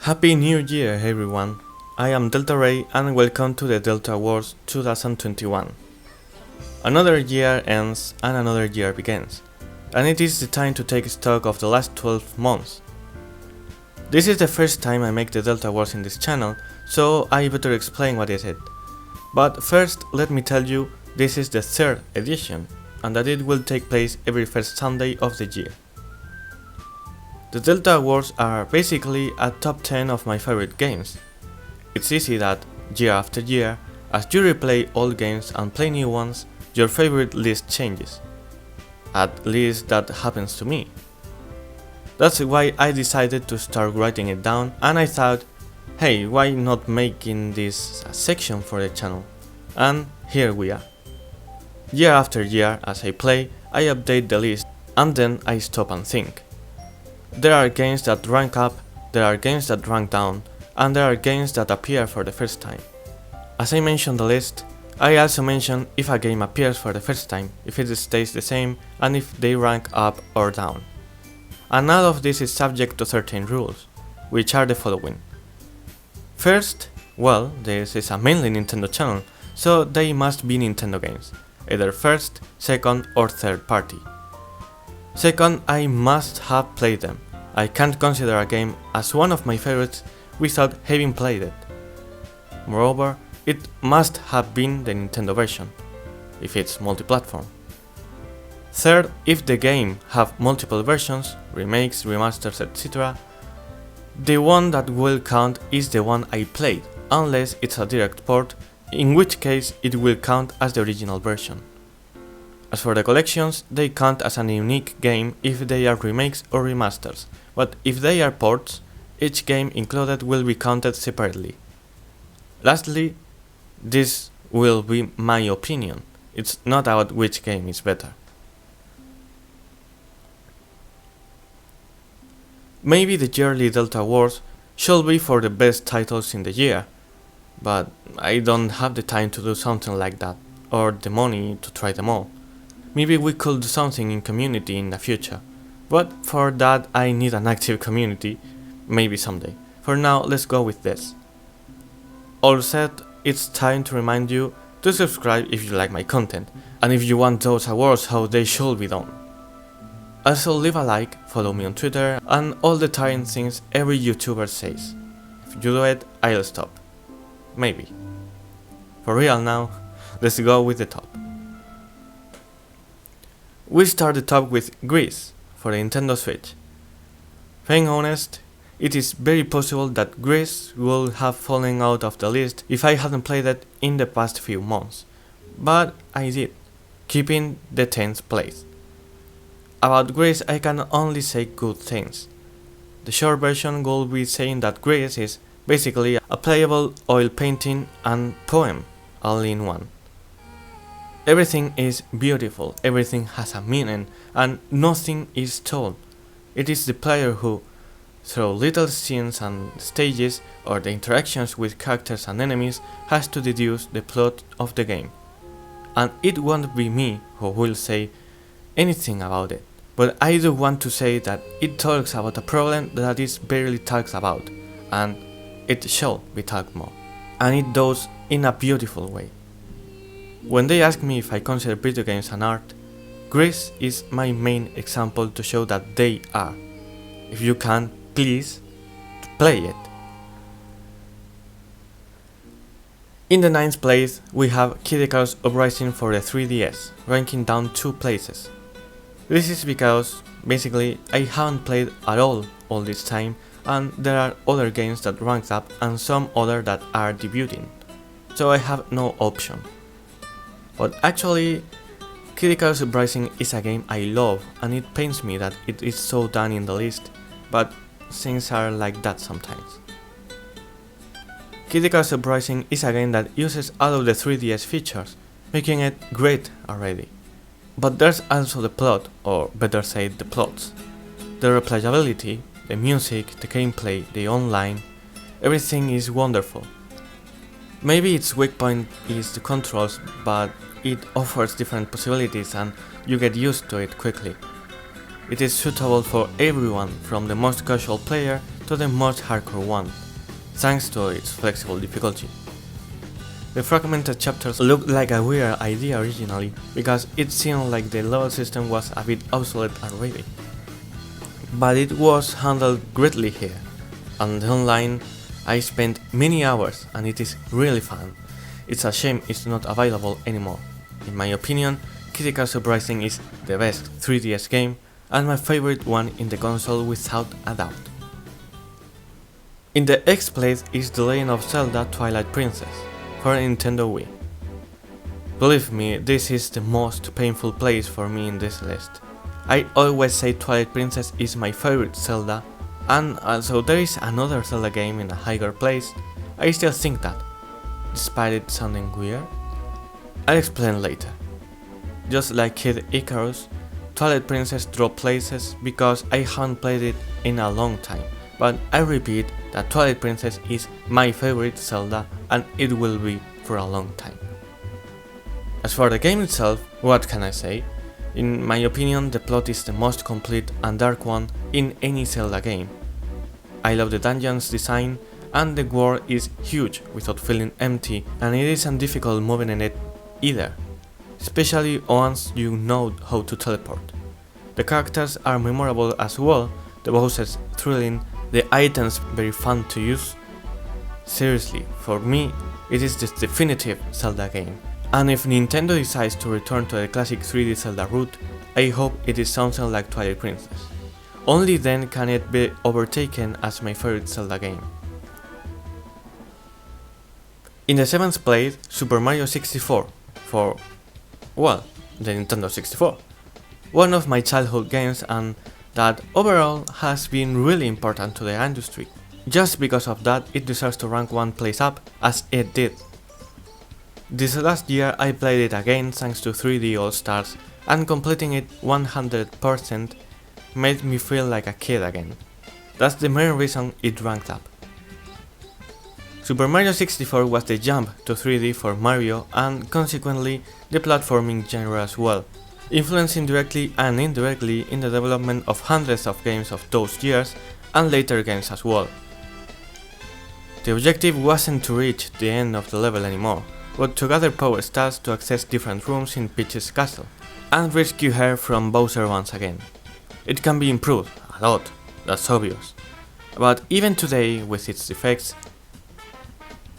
Happy New Year everyone! I am Delta Ray and welcome to the Delta Awards 2021. Another year ends and another year begins, and it is the time to take stock of the last 12 months. This is the first time I make the Delta Awards in this channel, so I better explain what is it. But first let me tell you this is the third edition, and that it will take place every first Sunday of the year. The Delta Awards are basically a top 10 of my favorite games. It's easy that, year after year, as you replay old games and play new ones, your favorite list changes. At least that happens to me. That's why I decided to start writing it down, and I thought, hey, why not making this a section for the channel? And here we are. Year after year, as I play, I update the list, and then I stop and think. There are games that rank up, there are games that rank down, and there are games that appear for the first time. As I mention the list, I also mention if a game appears for the first time, if it stays the same, and if they rank up or down. And all of this is subject to certain rules, which are the following. First, well, this is a mainly Nintendo channel, so they must be Nintendo games, either first, second or third party. Second, I must have played them. I can't consider a game as one of my favorites without having played it. Moreover, it must have been the Nintendo version, if it's multi-platform. Third, if the game have multiple versions, remakes, remasters, etc., the one that will count is the one I played, unless it's a direct port, in which case it will count as the original version. As for the collections, they count as a unique game if they are remakes or remasters, but if they are ports, each game included will be counted separately. Lastly, this will be my opinion, it's not about which game is better. Maybe the yearly Delta Awards should be for the best titles in the year, but I don't have the time to do something like that, or the money to try them all. Maybe we could do something in community in the future, but for that I need an active community, maybe someday. For now, let's go with this. All said, it's time to remind you to subscribe if you like my content, and if you want those awards how they should be done. Also leave a like, follow me on Twitter, and all the tiring things every YouTuber says. If you do it, I'll stop. Maybe. For real now, let's go with the top. We start the top with GRIS for the Nintendo Switch. Being honest, it is very possible that GRIS would have fallen out of the list if I hadn't played it in the past few months, but I did, keeping the 10th place. About GRIS I can only say good things. The short version will be saying that GRIS is basically a playable oil painting and poem all in one. Everything is beautiful, everything has a meaning, and nothing is told. It is the player who, through little scenes and stages or the interactions with characters and enemies, has to deduce the plot of the game. And it won't be me who will say anything about it, but I do want to say that it talks about a problem that is barely talked about, and it shall be talked more. And it does in a beautiful way. When they ask me if I consider video games an art, GRIS is my main example to show that they are. If you can, please, play it. In the 9th place, we have Icarus Uprising for the 3DS, ranking down 2 places. This is because, basically, I haven't played at all this time, and there are other games that rank up and some other that are debuting, so I have no option. But actually, Icarus Uprising is a game I love, and it pains me that it is so down in the list, but things are like that sometimes. Icarus Uprising is a game that uses all of the 3DS features, making it great already. But there's also the plot, or better say the plots. The replayability, the music, the gameplay, the online, everything is wonderful. Maybe its weak point is the controls, but it offers different possibilities and you get used to it quickly. It is suitable for everyone, from the most casual player to the most hardcore one, thanks to its flexible difficulty. The fragmented chapters looked like a weird idea originally, because it seemed like the level system was a bit obsolete already. But it was handled greatly here, and online I spent many hours and it is really fun. It's a shame it's not available anymore. In my opinion, Kid Icarus Uprising is the best 3DS game and my favorite one in the console without a doubt. In the X place is The Legend of Zelda Twilight Princess for Nintendo Wii. Believe me, this is the most painful place for me in this list. I always say Twilight Princess is my favorite Zelda, and although there is another Zelda game in a higher place, I still think that, despite it sounding weird. I'll explain later. Just like Kid Icarus, Twilight Princess dropped places because I haven't played it in a long time, but I repeat that Twilight Princess is my favorite Zelda and it will be for a long time. As for the game itself, what can I say? In my opinion, the plot is the most complete and dark one in any Zelda game. I love the dungeon's design, and the world is huge without feeling empty, and it isn't difficult moving in it either, especially once you know how to teleport. The characters are memorable as well, the bosses thrilling, the items very fun to use. Seriously, for me, it is the definitive Zelda game. And if Nintendo decides to return to the classic 3D Zelda route, I hope it is something like Twilight Princess. Only then can it be overtaken as my favorite Zelda game. In the 7th place, Super Mario 64 for, well, the Nintendo 64. One of my childhood games and that overall has been really important to the industry. Just because of that, it deserves to rank one place up as it did. This last year I played it again thanks to 3D All Stars, and completing it 100% made me feel like a kid again. That's the main reason it ranked up. Super Mario 64 was the jump to 3D for Mario and consequently the platforming genre as well, influencing directly and indirectly in the development of hundreds of games of those years and later games as well. The objective wasn't to reach the end of the level anymore, but to gather power stars to access different rooms in Peach's castle, and rescue her from Bowser once again. It can be improved a lot, that's obvious, but even today with its defects,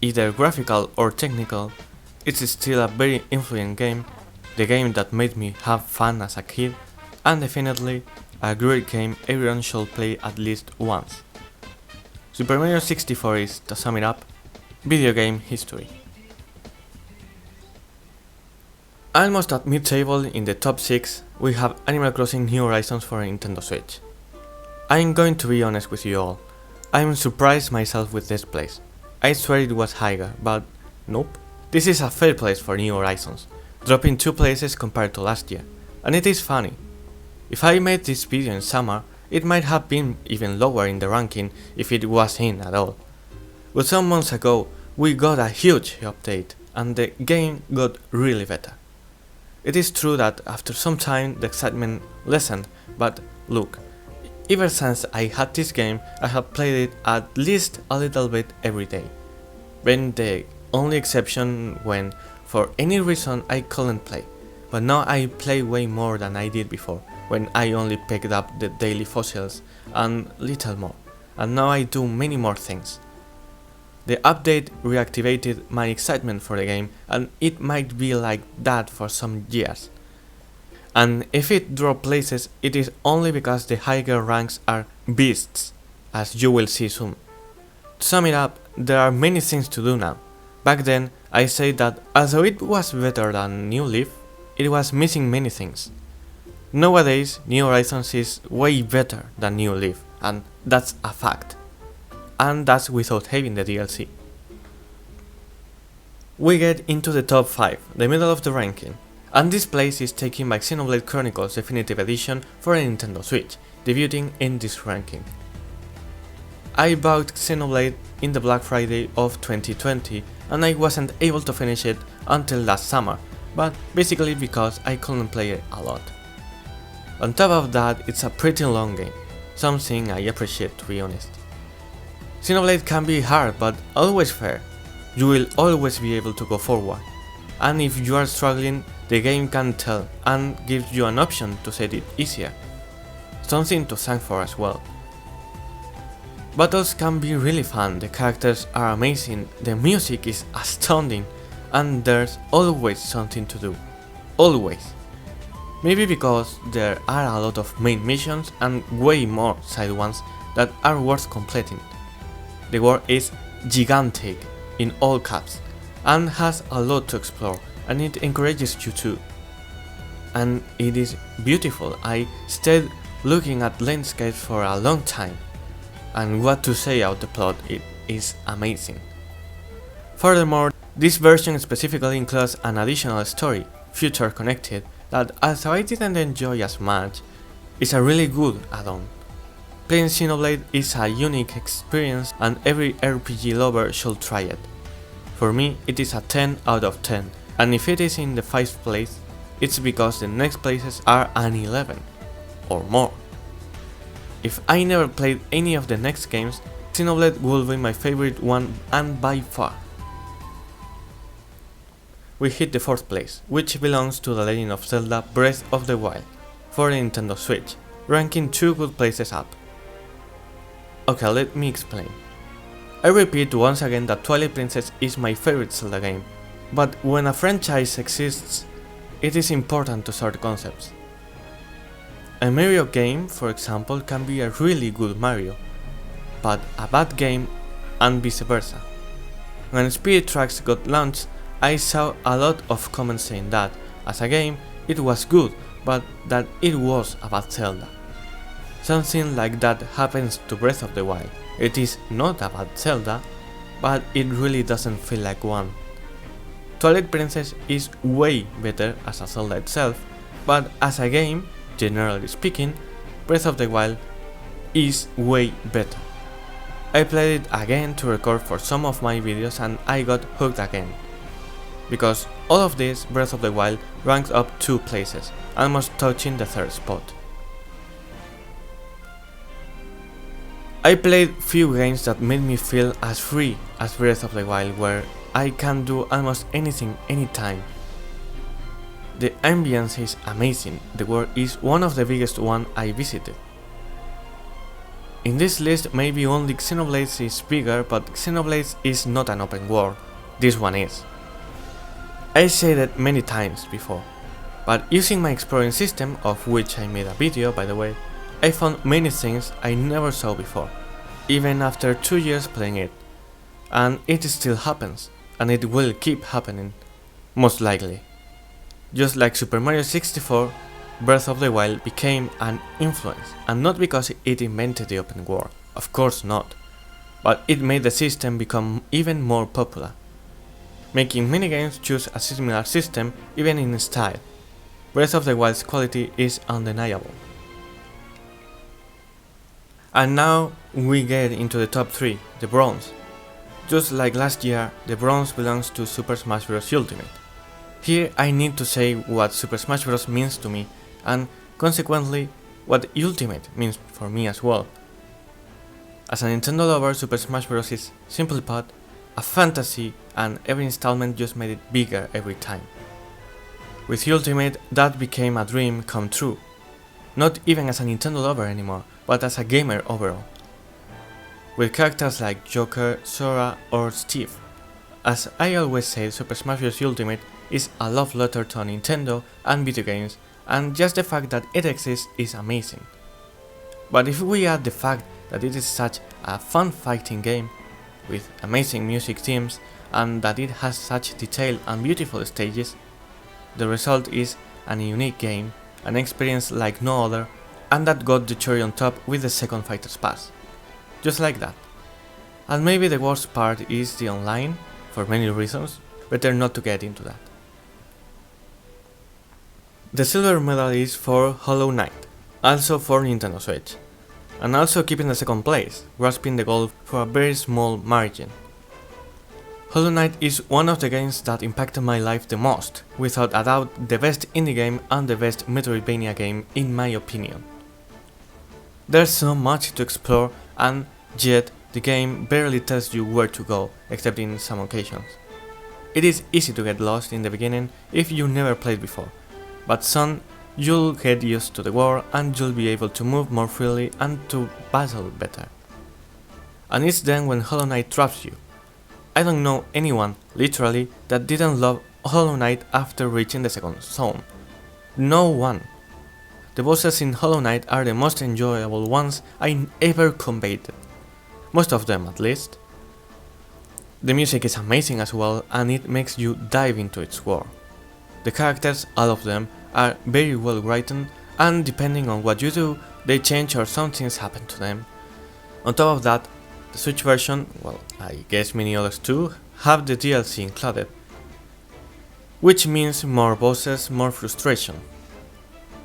either graphical or technical, it's still a very influential game, the game that made me have fun as a kid, and definitely a great game everyone should play at least once. Super Mario 64 is, to sum it up, video game history. Almost at mid-table in the top 6, we have Animal Crossing New Horizons for Nintendo Switch. I'm going to be honest with you all, I'm surprised myself with this place. I swear it was higher, but nope. This is a fair place for New Horizons, dropping 2 places compared to last year, and it is funny. If I made this video in summer, it might have been even lower in the ranking if it was in at all. But some months ago, we got a huge update, and the game got really better. It is true that after some time the excitement lessened, but look, ever since I had this game I have played it at least a little bit every day, being the only exception when for any reason I couldn't play, but now I play way more than I did before, when I only picked up the daily fossils and little more, and now I do many more things. The update reactivated my excitement for the game, and it might be like that for some years. And if it dropped places, it is only because the higher ranks are beasts, as you will see soon. To sum it up, there are many things to do now. Back then, I said that although it was better than New Leaf, it was missing many things. Nowadays, New Horizons is way better than New Leaf, and that's a fact. And that's without having the DLC. We get into the top 5, the middle of the ranking, and this place is taken by Xenoblade Chronicles Definitive Edition for a Nintendo Switch, debuting in this ranking. I bought Xenoblade in the Black Friday of 2020 and I wasn't able to finish it until last summer, but basically because I couldn't play it a lot. On top of that, it's a pretty long game, something I appreciate, to be honest. Xenoblade can be hard, but always fair. You will always be able to go forward, and if you are struggling, the game can tell and gives you an option to set it easier. Something to thank for as well. Battles can be really fun, the characters are amazing, the music is astounding, and there's always something to do. Always. Maybe because there are a lot of main missions and way more side ones that are worth completing. The world is gigantic in all caps and has a lot to explore, and it encourages you to. And it is beautiful. I stayed looking at landscapes for a long time, and what to say about the plot, it is amazing. Furthermore, this version specifically includes an additional story, Future Connected, that although I didn't enjoy as much, is a really good add-on. Playing Xenoblade is a unique experience and every RPG lover should try it. For me, it is a 10 out of 10, and if it is in the 5th place, it's because the next places are an 11 or more. If I never played any of the next games, Xenoblade will be my favorite one and by far. We hit the 4th place, which belongs to The Legend of Zelda Breath of the Wild for the Nintendo Switch, ranking 2 good places up. Okay, let me explain. I repeat once again that Twilight Princess is my favorite Zelda game, but when a franchise exists, it is important to sort concepts. A Mario game, for example, can be a really good Mario, but a bad game and vice versa. When Spirit Tracks got launched, I saw a lot of comments saying that, as a game, it was good, but that it was a bad Zelda. Something like that happens to Breath of the Wild. It is not a bad Zelda, but it really doesn't feel like one. Twilight Princess is way better as a Zelda itself, but as a game, generally speaking, Breath of the Wild is way better. I played it again to record for some of my videos and I got hooked again. Because all of this, Breath of the Wild ranks up 2 places, almost touching the 3rd spot. I played few games that made me feel as free as Breath of the Wild, where I can do almost anything anytime. The ambience is amazing, the world is one of the biggest one I visited. In this list maybe only Xenoblade is bigger, but Xenoblade is not an open world, this one is. I said it many times before, but using my exploring system, of which I made a video by the way, I found many things I never saw before, even after 2 years playing it. And it still happens, and it will keep happening, most likely. Just like Super Mario 64, Breath of the Wild became an influence, and not because it invented the open world, of course not, but it made the system become even more popular, making many games choose a similar system even in style. Breath of the Wild's quality is undeniable. And now we get into the top 3, the bronze. Just like last year, the bronze belongs to Super Smash Bros. Ultimate. Here I need to say what Super Smash Bros. Means to me, and consequently what Ultimate means for me as well. As a Nintendo lover, Super Smash Bros. Is, simply put, a fantasy, and every installment just made it bigger every time. With Ultimate, that became a dream come true. Not even as a Nintendo lover anymore, but as a gamer overall. With characters like Joker, Sora or Steve. As I always say, Super Smash Bros. Ultimate is a love letter to Nintendo and video games, and just the fact that it exists is amazing. But if we add the fact that it is such a fun fighting game, with amazing music themes, and that it has such detailed and beautiful stages, the result is a unique game, an experience like no other, and that got the cherry on top with the second Fighter's Pass. Just like that. And maybe the worst part is the online, for many reasons, better not to get into that. The silver medal is for Hollow Knight, also for Nintendo Switch, and also keeping the second place, grasping the gold for a very small margin. Hollow Knight is one of the games that impacted my life the most, without a doubt the best indie game and the best Metroidvania game in my opinion. There's so much to explore and yet the game barely tells you where to go, except in some occasions. It is easy to get lost in the beginning if you never played before, but soon you'll get used to the world and you'll be able to move more freely and to battle better. And it's then when Hollow Knight traps you. I don't know anyone, literally, that didn't love Hollow Knight after reaching the second zone. No one. The bosses in Hollow Knight are the most enjoyable ones I ever combated. Most of them at least. The music is amazing as well and it makes you dive into its world. The characters, all of them, are very well written and depending on what you do, they change or some things happen to them. On top of that, the Switch version, well, I guess many others too, have the DLC included, which means more bosses, more frustration.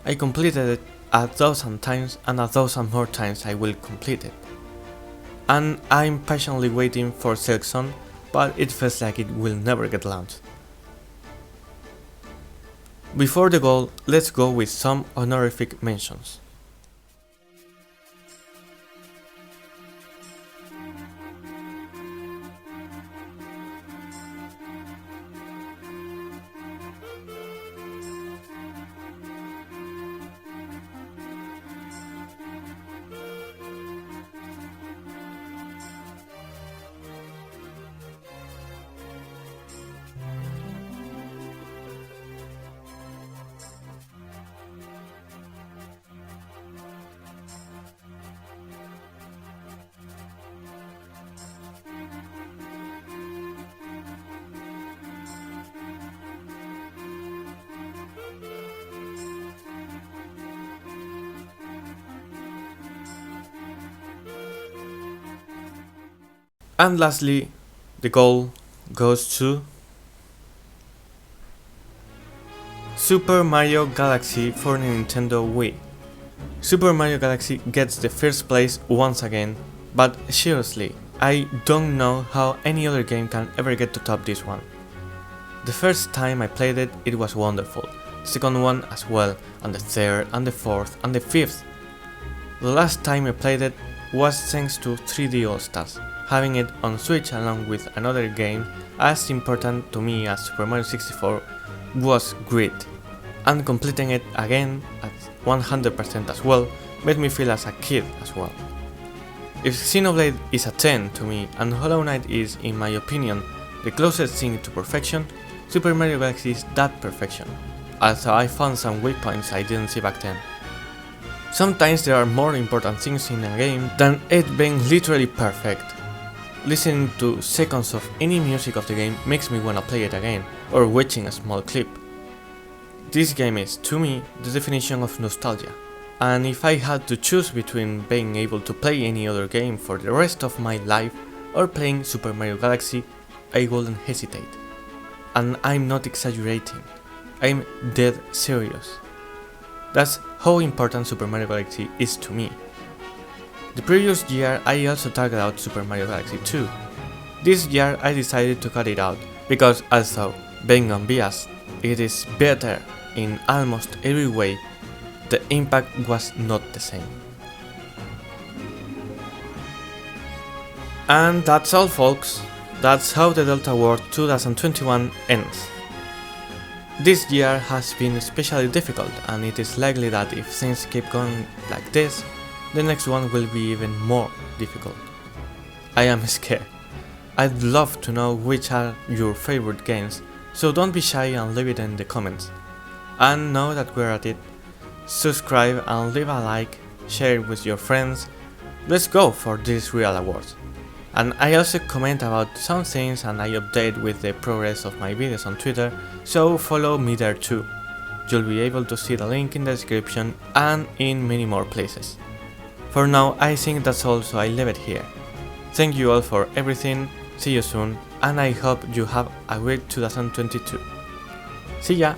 I completed it 1,000 times and 1,000 more times I will complete it. And I'm patiently waiting for Silksong, but it feels like it will never get launched. Before the goal, let's go with some honorific mentions. And lastly, the goal goes to Super Mario Galaxy for Nintendo Wii. Super Mario Galaxy gets the first place once again, but seriously, I don't know how any other game can ever get to top this one. The first time I played it, it was wonderful, the second one as well, and the third, and the fourth, and the fifth. The last time I played it was thanks to 3D All-Stars. Having it on Switch along with another game as important to me as Super Mario 64 was great, and completing it again at 100% as well made me feel as a kid as well. If Xenoblade is a 10 to me and Hollow Knight is, in my opinion, the closest thing to perfection, Super Mario Galaxy is that perfection, although I found some weak points I didn't see back then. Sometimes there are more important things in a game than it being literally perfect. Listening to seconds of any music of the game makes me wanna play it again, or watching a small clip. This game is, to me, the definition of nostalgia, and if I had to choose between being able to play any other game for the rest of my life or playing Super Mario Galaxy, I wouldn't hesitate. And I'm not exaggerating, I'm dead serious. That's how important Super Mario Galaxy is to me. The previous year I also talked about Super Mario Galaxy 2. This year I decided to cut it out, because although, being unbiased, it is better in almost every way, the impact was not the same. And that's all folks, that's how the Delta World 2021 ends. This year has been especially difficult and it is likely that if things keep going like this, the next one will be even more difficult. I am scared. I'd love to know which are your favorite games, so don't be shy and leave it in the comments. And now that we're at it, subscribe and leave a like, share it with your friends. Let's go for these real awards. And I also comment about some things and I update with the progress of my videos on Twitter, so follow me there too. You'll be able to see the link in the description and in many more places. For now, I think that's all, so I leave it here. Thank you all for everything, see you soon, and I hope you have a great 2022. See ya!